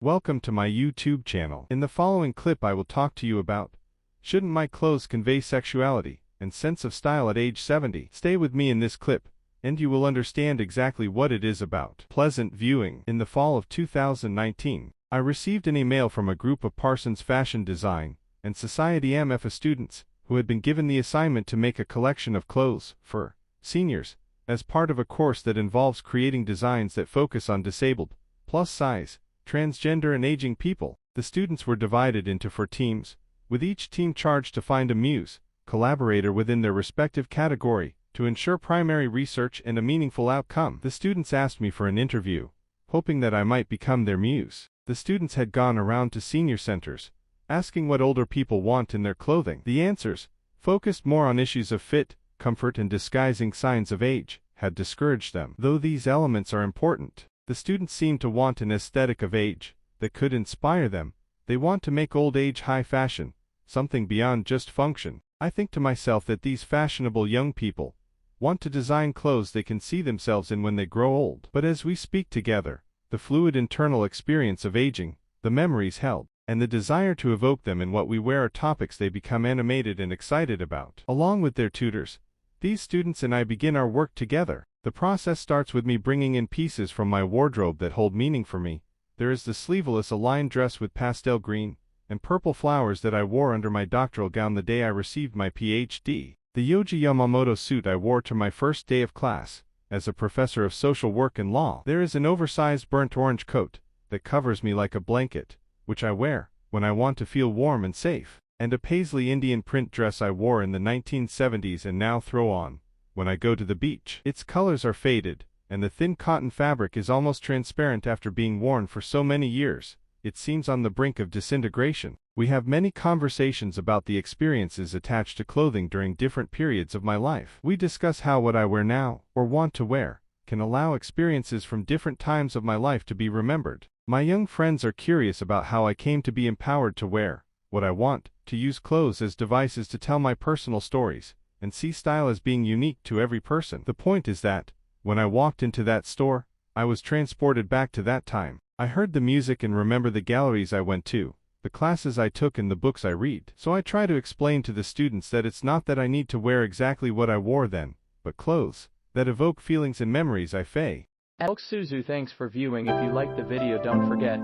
Welcome to my YouTube channel. In the following clip I will talk to you about, shouldn't my clothes convey sexuality and sense of style at age 70? Stay with me in this clip, and you will understand exactly what it is about. Pleasant viewing. In the fall of 2019, I received an email from a group of Parsons Fashion Design and Society MFA students who had been given the assignment to make a collection of clothes for seniors as part of a course that involves creating designs that focus on disabled, plus-size, transgender and aging people. The students were divided into 4 teams, with each team charged to find a muse, collaborator within their respective category, to ensure primary research and a meaningful outcome. The students asked me for an interview, hoping that I might become their muse. The students had gone around to senior centers, asking what older people want in their clothing. The answers, focused more on issues of fit, comfort and disguising signs of age, had discouraged them. Though these elements are important, the students seem to want an aesthetic of age that could inspire them. They want to make old age high fashion, something beyond just function. I think to myself that these fashionable young people want to design clothes they can see themselves in when they grow old. But as we speak together, the fluid internal experience of aging, the memories held, and the desire to evoke them in what we wear are topics they become animated and excited about. Along with their tutors, these students and I begin our work together. The process starts with me bringing in pieces from my wardrobe that hold meaning for me. There is the sleeveless aligned dress with pastel green and purple flowers that I wore under my doctoral gown the day I received my PhD. The Yohji Yamamoto suit I wore to my first day of class as a professor of social work and law. There is an oversized burnt orange coat that covers me like a blanket, which I wear when I want to feel warm and safe, and a paisley Indian print dress I wore in the 1970s and now throw on when I go to the beach. Its colors are faded, and the thin cotton fabric is almost transparent after being worn for so many years. It seems on the brink of disintegration. We have many conversations about the experiences attached to clothing during different periods of my life. We discuss how what I wear now, or want to wear, can allow experiences from different times of my life to be remembered. My young friends are curious about how I came to be empowered to wear what I want, to use clothes as devices to tell my personal stories, and see style as being unique to every person. The point is that, when I walked into that store, I was transported back to that time. I heard the music and remember the galleries I went to, the classes I took and the books I read. So I try to explain to the students that it's not that I need to wear exactly what I wore then, but clothes that evoke feelings and memories I feel. Alexandru, thanks for viewing. If you liked the video, don't forget